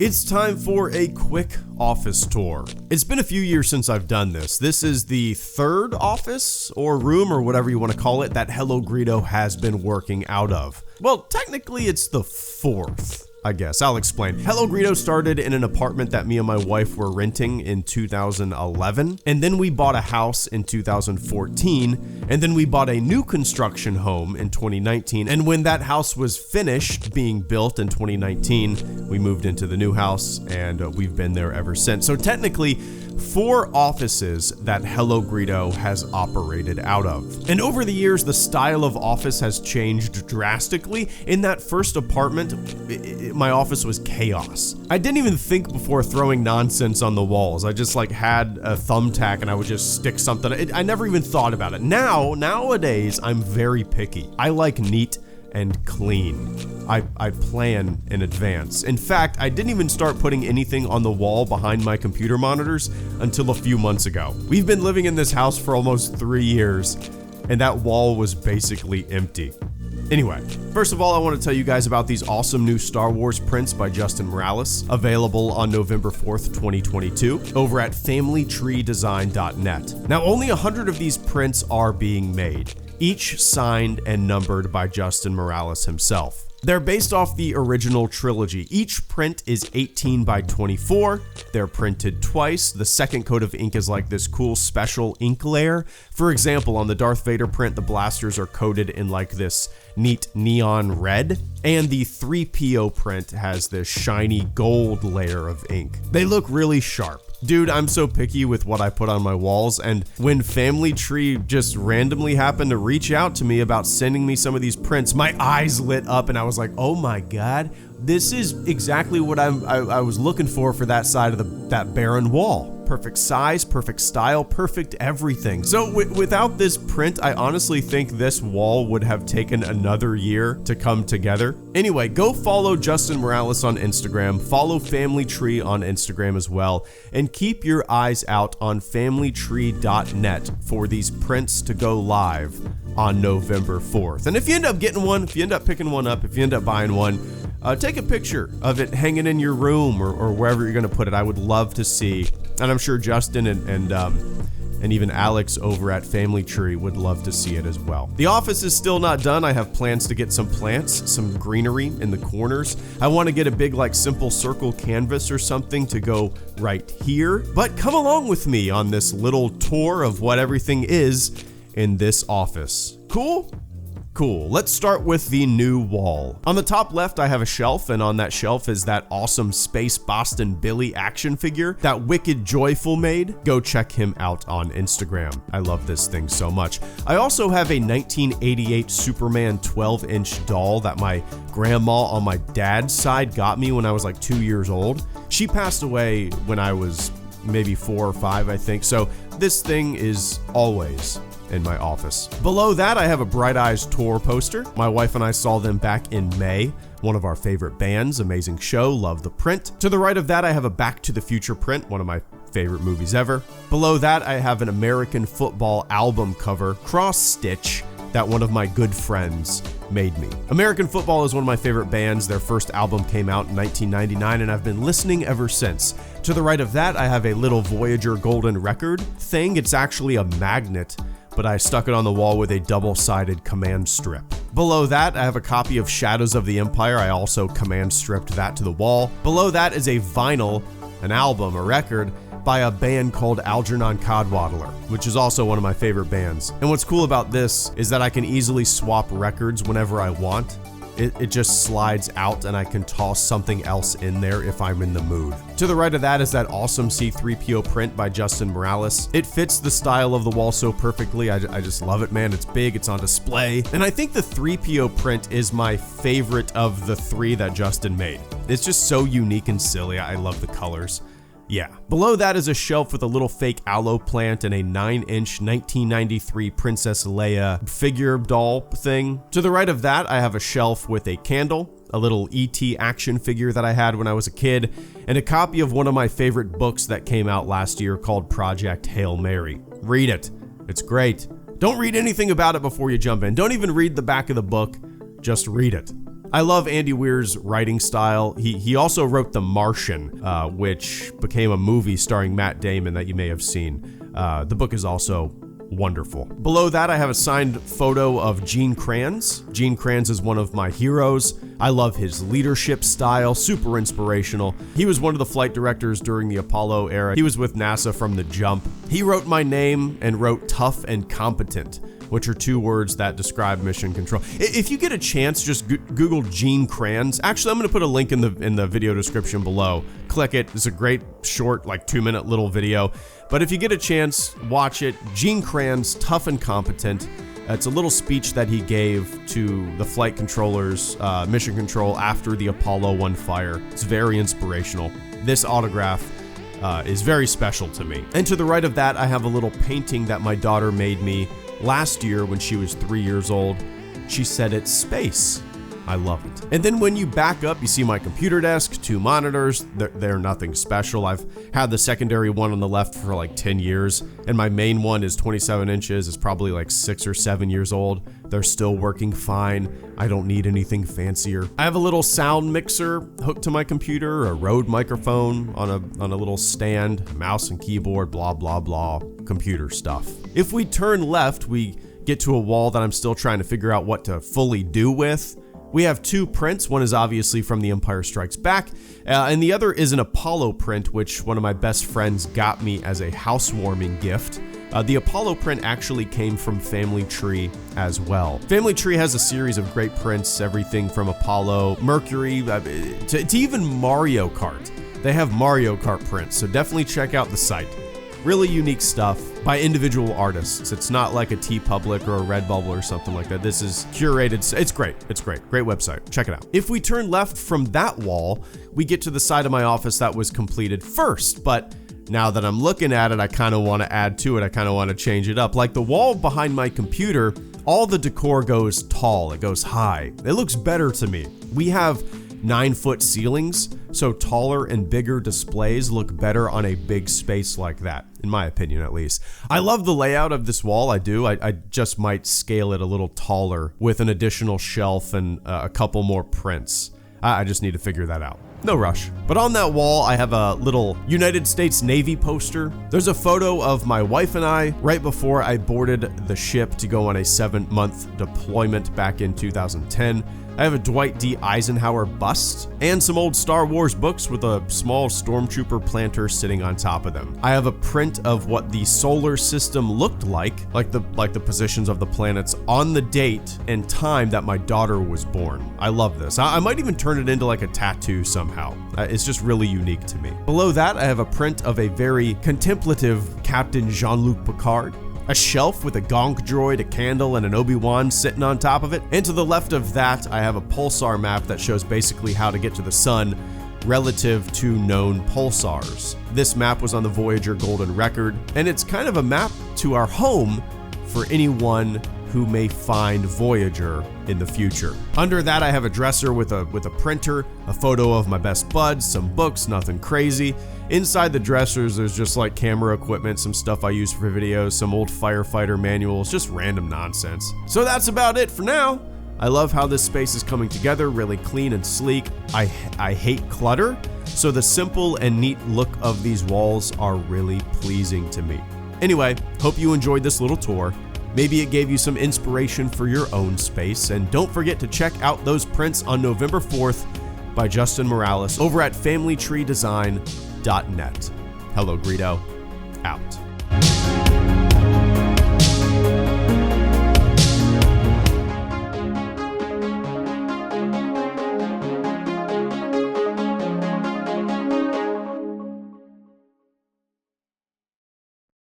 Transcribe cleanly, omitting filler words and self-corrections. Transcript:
It's time for a quick office tour. It's been a few years since I've done this. This is the third office or room or whatever you want to call it that HelloGreedo has been working out of. Well, technically it's the fourth, I guess. I'll explain. HelloGreedo started in an apartment that me and my wife were renting in 2011, and then we bought a house in 2014, and then we bought a new construction home in 2019, and when that house was finished being built in 2019, we moved into the new house, and we've been there ever since. So technically, 4 offices that HelloGreedo has operated out of. And over the years, the style of office has changed drastically. In that first apartment, my office was chaos. I didn't even think before throwing nonsense on the walls. I just had a thumbtack and I would just stick something. I never even thought about it. Nowadays, I'm very picky. I like neat and clean. I plan in advance. In fact, I didn't even start putting anything on the wall behind my computer monitors until a few months ago. We've been living in this house for almost 3 years, and that wall was basically empty. Anyway, first of all, I want to tell you guys about these awesome new Star Wars prints by Justin Morales, available on November 4th, 2022, over at familytreedesign.net. Now, only 100 of these prints are being made, each signed and numbered by Justin Morales himself. They're based off the original trilogy. Each print is 18 by 24. They're printed twice. The second coat of ink is like this cool special ink layer. For example, on the Darth Vader print, the blasters are coated in like this neat neon red, and the 3PO print has this shiny gold layer of ink. They look really sharp. Dude, I'm so picky with what I put on my walls, and when Family Tree just randomly happened to reach out to me about sending me some of these prints, my eyes lit up and I was like, oh my god, this is exactly what I was looking for that side of that barren wall. Perfect size, perfect style, perfect everything. So without this print, I honestly think this wall would have taken another year to come together. Anyway, go follow Justin Morales on Instagram, follow Family Tree on Instagram as well, and keep your eyes out on familytree.net for these prints to go live on November 4th. And if you end up getting one, if you end up picking one up, if you end up buying one, take a picture of it hanging in your room or wherever you're going to put it. I would love to see, and I'm sure Justin and even Alex over at Family Tree would love to see it as well. The office is still not done. I have plans to get some plants, some greenery in the corners. I want to get a big simple circle canvas or something to go right here. But come along with me on this little tour of what everything is in this office. Cool? Cool. Let's start with the new wall. On the top left, I have a shelf, and on that shelf is that awesome Space Boston Billy action figure that Wicked Joyful made. Go check him out on Instagram. I love this thing so much. I also have a 1988 Superman 12-inch doll that my grandma on my dad's side got me when I was 2 years old. She passed away when I was maybe 4 or 5, I think, so this thing is always in my office. Below that, I have a Bright Eyes tour poster. My wife and I saw them back in May. One of our favorite bands, amazing show, love the print. To the right of that, I have a Back to the Future print, one of my favorite movies ever. Below that, I have an American football album cover, cross stitch, that one of my good friends made me. American Football is one of my favorite bands. Their first album came out in 1999, and I've been listening ever since. To the right of that, I have a little Voyager golden record thing. It's actually a magnet, but I stuck it on the wall with a double-sided command strip. Below that, I have a copy of Shadows of the Empire. I also command stripped that to the wall. Below that is a vinyl, an album, a record, by a band called Algernon Codwaddler, which is also one of my favorite bands. And what's cool about this is that I can easily swap records whenever I want. It just slides out and I can toss something else in there if I'm in the mood. To the right of that is that awesome C-3PO print by Justin Morales. It fits the style of the wall so perfectly. I just love it, man. It's big, it's on display. And I think the 3PO print is my favorite of the 3 that Justin made. It's just so unique and silly. I love the colors. Yeah. Below that is a shelf with a little fake aloe plant and a 9-inch 1993 Princess Leia figure doll thing. To the right of that, I have a shelf with a candle, a little E.T. action figure that I had when I was a kid, and a copy of one of my favorite books that came out last year called Project Hail Mary. Read it. It's great. Don't read anything about it before you jump in. Don't even read the back of the book. Just read it. I love Andy Weir's writing style. He also wrote The Martian, which became a movie starring Matt Damon that you may have seen. The book is also wonderful. Below that, I have a signed photo of Gene Kranz. Gene Kranz is one of my heroes. I love his leadership style, super inspirational. He was one of the flight directors during the Apollo era. He was with NASA from the jump. He wrote my name and wrote tough and competent, which are two words that describe mission control. If you get a chance, just Google Gene Kranz. Actually, I'm gonna put a link in the video description below. Click it. It's a great short, like 2-minute little video. But if you get a chance, watch it. Gene Kranz, tough and competent. It's a little speech that he gave to the flight controllers, mission control after the Apollo 1 fire. It's very inspirational. This autograph is very special to me. And to the right of that, I have a little painting that my daughter made me last year when she was 3 years old. She said it's space. I love it. And then when you back up, you see my computer desk, 2 monitors. They're nothing special. I've had the secondary one on the left for like 10 years, and my main one is 27 inches. It's probably like 6 or 7 years old. They're still working fine. I don't need anything fancier. I have a little sound mixer hooked to my computer, a Rode microphone on a little stand, mouse and keyboard, blah, blah, blah, computer stuff. If we turn left, we get to a wall that I'm still trying to figure out what to fully do with. We have 2 prints. One is obviously from The Empire Strikes Back, and the other is an Apollo print, which one of my best friends got me as a housewarming gift. The Apollo print actually came from Family Tree as well. Family Tree has a series of great prints, everything from Apollo, Mercury, to even Mario Kart. They have Mario Kart prints, so definitely check out the site. Really unique stuff by individual artists. It's not like a TeePublic or a Redbubble or something like that. This is curated. It's great. It's great. Great website. Check it out. If we turn left from that wall, we get to the side of my office that was completed first. But now that I'm looking at it, I kind of want to add to it. I kind of want to change it up. Like the wall behind my computer, all the decor goes tall. It goes high. It looks better to me. We have 9-foot ceilings, so taller and bigger displays look better on a big space like that, in my opinion at least. I love the layout of this wall, I do. I just might scale it a little taller with an additional shelf and a couple more prints. I just need to figure that out. No rush. But on that wall, I have a little United States Navy poster. There's a photo of my wife and I right before I boarded the ship to go on a 7-month deployment back in 2010. I have a Dwight D. Eisenhower bust and some old Star Wars books with a small stormtrooper planter sitting on top of them. I have a print of what the solar system looked like the positions of the planets on the date and time that my daughter was born. I love this. I might even turn it into like a tattoo somehow. It's just really unique to me. Below that, I have a print of a very contemplative Captain Jean-Luc Picard. A shelf with a gonk droid, a candle, and an obi-wan sitting on top of it. And to the left of that, I have a pulsar map that shows basically how to get to the sun relative to known pulsars. This map was on the Voyager Golden Record, and it's kind of a map to our home for anyone who may find Voyager in the future. Under that, I have a dresser with a printer, a photo of my best buds, some books, nothing crazy. Inside the dressers, there's just like camera equipment, some stuff I use for videos, some old firefighter manuals, just random nonsense. So that's about it for now. I love how this space is coming together, really clean and sleek. I hate clutter, so the simple and neat look of these walls are really pleasing to me. Anyway, hope you enjoyed this little tour. Maybe it gave you some inspiration for your own space, and don't forget to check out those prints on November 4th by Justin Morales over at familytreedesign.net. HelloGreedo, out.